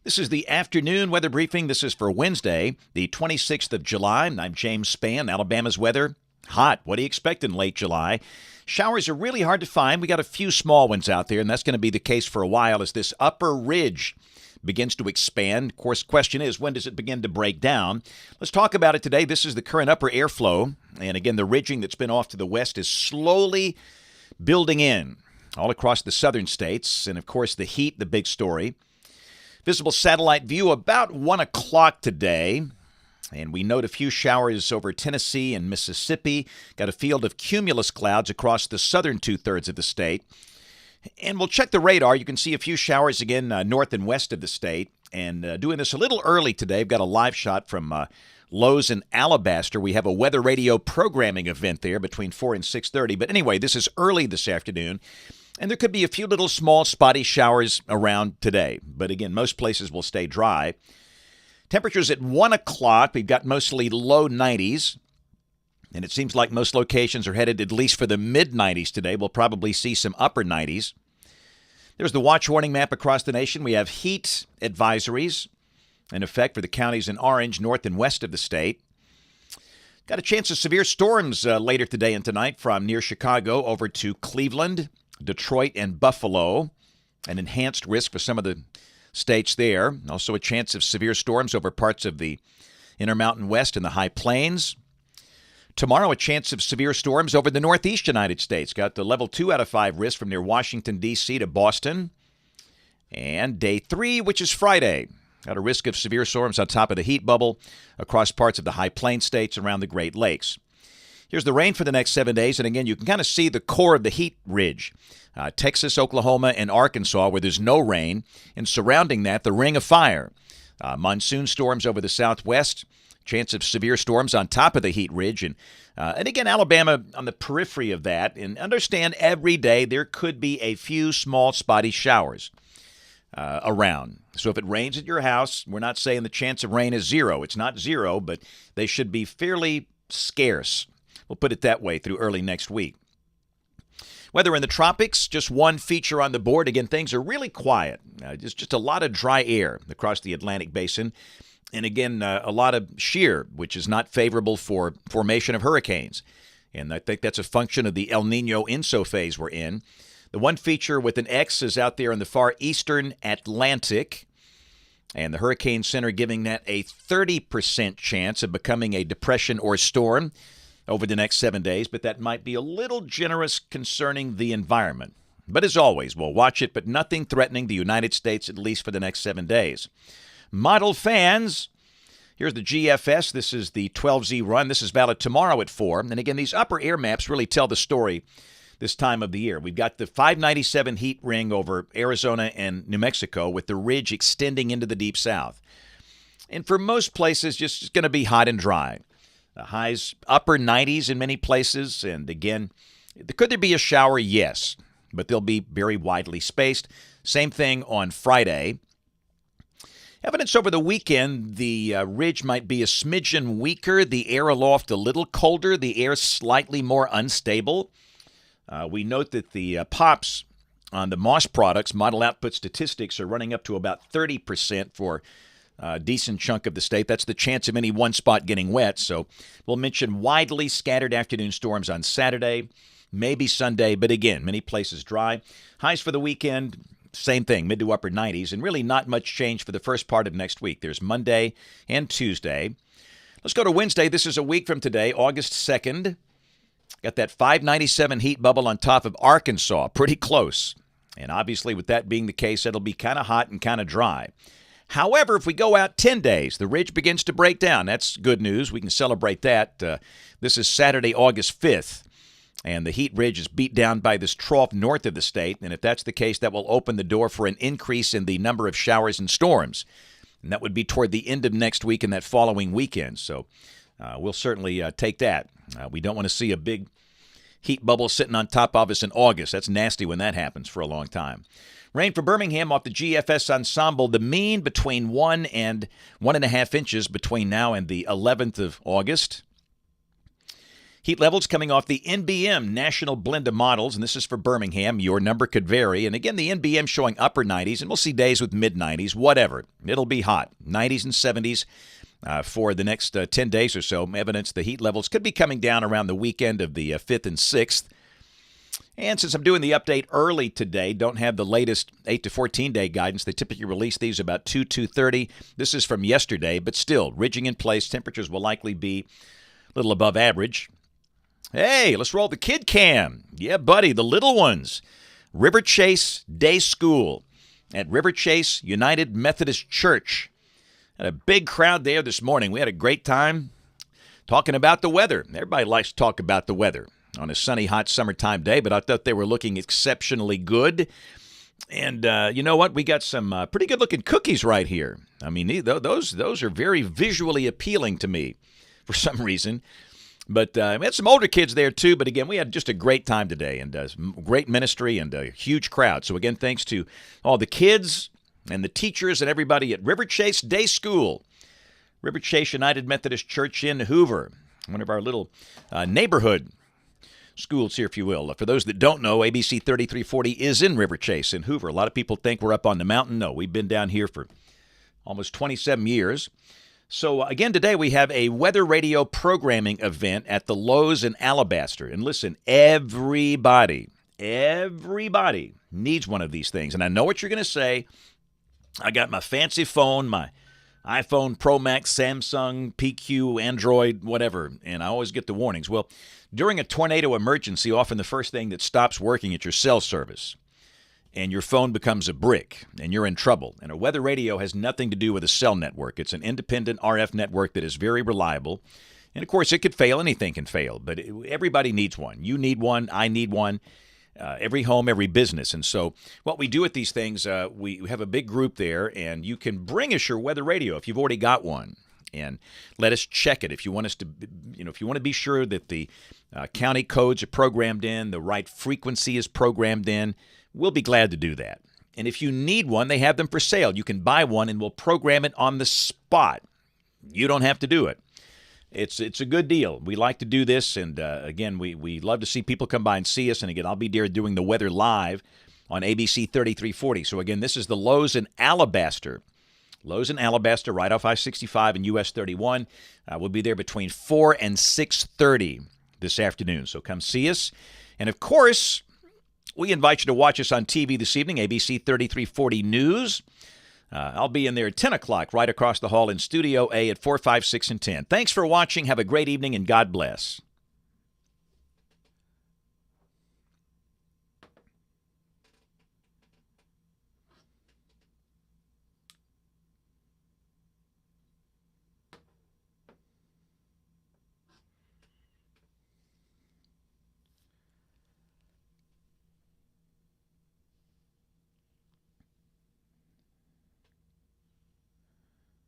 This is the afternoon weather briefing. This is for Wednesday, the 26th of July. I'm James Spann. Alabama's weather, hot. What do you expect in late July? Showers are really hard to find. We got a few small ones out there, and that's going to be the case for a while as this upper ridge begins to expand. Of course, the question is, when does it begin to break down? Let's talk about it today. This is the current upper airflow. And again, the ridging that's been off to the west is slowly building in all across the southern states. And of course, the heat, the big story. Visible satellite view about 1 o'clock today. And we note a few showers over Tennessee and Mississippi. Got a field of cumulus clouds across the southern two-thirds of the state. And we'll check the radar. You can see a few showers again north and west of the state. And doing this a little early today, I've got a live shot from Lowe's in Alabaster. We have a weather radio programming event there between 4 and 6:30. But anyway, this is early this afternoon. And there could be a few little small spotty showers around today. But again, most places will stay dry. Temperatures at 1 o'clock, we've got mostly low 90s. And it seems like most locations are headed at least for the mid-90s today. We'll probably see some upper 90s. There's the watch warning map across the nation. We have heat advisories in effect for the counties in orange, north and west of the state. Got a chance of severe storms later today and tonight from near Chicago over to Cleveland, Detroit, and Buffalo. An enhanced risk for some of the states there. Also a chance of severe storms over parts of the Intermountain West and the High Plains. Tomorrow, a chance of severe storms over the northeast United States. Got the level 2 out of 5 risk from near Washington, D.C. to Boston. And day 3, which is Friday. Got a risk of severe storms on top of the heat bubble across parts of the High Plains states around the Great Lakes. Here's the rain for the next 7 days, and again, you can kind of see the core of the heat ridge. Texas, Oklahoma, and Arkansas, where there's no rain, and surrounding that, the ring of fire. Monsoon storms over the southwest, chance of severe storms on top of the heat ridge, and again, Alabama on the periphery of that. And understand, every day there could be a few small spotty showers around. So if it rains at your house, we're not saying the chance of rain is zero. It's not zero, but they should be fairly scarce. We'll put it that way through early next week. Weather in the tropics, just one feature on the board. Again, things are really quiet. Just a lot of dry air across the Atlantic basin. And again, a lot of shear, which is not favorable for formation of hurricanes. And I think that's a function of the El Nino INSO phase we're in. The one feature with an X is out there in the far eastern Atlantic. And the Hurricane Center giving that a 30% chance of becoming a depression or storm over the next 7 days, but that might be a little generous concerning the environment. But as always, we'll watch it, but nothing threatening the United States, at least for the next 7 days. Model fans, here's the GFS. This is the 12Z run. This is valid tomorrow at 4. And again, these upper air maps really tell the story this time of the year. We've got the 597 heat ring over Arizona and New Mexico with the ridge extending into the deep south. And for most places, just going to be hot and dry. The highs upper 90s in many places. And again, could there be a shower? Yes, but they'll be very widely spaced. Same thing on Friday. Evidence over the weekend, the ridge might be a smidgen weaker, the air aloft a little colder, the air slightly more unstable. We note that the POPs on the Moss products, model output statistics, are running up to about 30% for a decent chunk of the state. That's the chance of any one spot getting wet. So we'll mention widely scattered afternoon storms on Saturday, maybe Sunday, but again, many places dry. Highs for the weekend, same thing, mid to upper 90s, and really not much change for the first part of next week. There's Monday and Tuesday. Let's go to Wednesday. This is a week from today, August 2nd. Got that 597 heat bubble on top of Arkansas, pretty close. And obviously, with that being the case, it'll be kind of hot and kind of dry. However, if we go out 10 days, the ridge begins to break down. That's good news. We can celebrate that. This is Saturday, August 5th. And the heat ridge is beat down by this trough north of the state. And if that's the case, that will open the door for an increase in the number of showers and storms. And that would be toward the end of next week and that following weekend. So we'll certainly take that. We don't want to see a big heat bubble sitting on top of us in August. That's nasty when that happens for a long time. Rain for Birmingham off the GFS ensemble. The mean between 1 and 1.5 inches between now and the 11th of August. Heat levels coming off the NBM National Blend of Models, and this is for Birmingham. Your number could vary. And again, the NBM showing upper 90s, and we'll see days with mid-90s, whatever. It'll be hot, 90s and 70s for the next 10 days or so. Evidence the heat levels could be coming down around the weekend of the 5th and 6th. And since I'm doing the update early today, don't have the latest 8 to 14-day guidance. They typically release these about 2:30. This is from yesterday, but still, ridging in place. Temperatures will likely be a little above average. Hey, let's roll the kid cam. Yeah, buddy, the little ones. River Chase Day School at River Chase United Methodist Church. Had a big crowd there this morning. We had a great time talking about the weather. Everybody likes to talk about the weather on a sunny, hot summertime day, but I thought they were looking exceptionally good. And you know what? We got some pretty good-looking cookies right here. I mean, those are very visually appealing to me for some reason. But we had some older kids there, too. But, again, we had just a great time today and great ministry and a huge crowd. So, again, thanks to all the kids and the teachers and everybody at River Chase Day School, River Chase United Methodist Church in Hoover, one of our little neighborhood schools here, if you will. For those that don't know, ABC 3340 is in River Chase in Hoover. A lot of people think we're up on the mountain. No, we've been down here for almost 27 years. So, again, today we have a weather radio programming event at the Lowe's in Alabaster. And listen, everybody needs one of these things. And I know what you're going to say. I got my fancy phone, my iPhone Pro Max, Samsung, PQ, Android, whatever, and I always get the warnings. Well, during a tornado emergency, often the first thing that stops working is your cell service. And your phone becomes a brick, and you're in trouble. And a weather radio has nothing to do with a cell network. It's an independent RF network that is very reliable. And, of course, it could fail. Anything can fail. But everybody needs one. You need one. I need one. Every home, every business. And so what we do at these things, we have a big group there, and you can bring us your weather radio if you've already got one. And let us check it. If you want us to, if you want to be sure that the county codes are programmed in, the right frequency is programmed in, we'll be glad to do that. And if you need one, they have them for sale. You can buy one, and we'll program it on the spot. You don't have to do it. It's a good deal. We like to do this, and again, we love to see people come by and see us. And again, I'll be there doing the weather live on ABC 3340. So again, this is the Lowe's in Alabaster. Lowe's in Alabaster, right off I-65 and US 31. We'll be there between 4 and 6:30 this afternoon. So come see us. And of course, we invite you to watch us on TV this evening, ABC 3340 News. I'll be in there at 10 o'clock, right across the hall in Studio A at 4, 5, 6, and 10. Thanks for watching. Have a great evening, and God bless.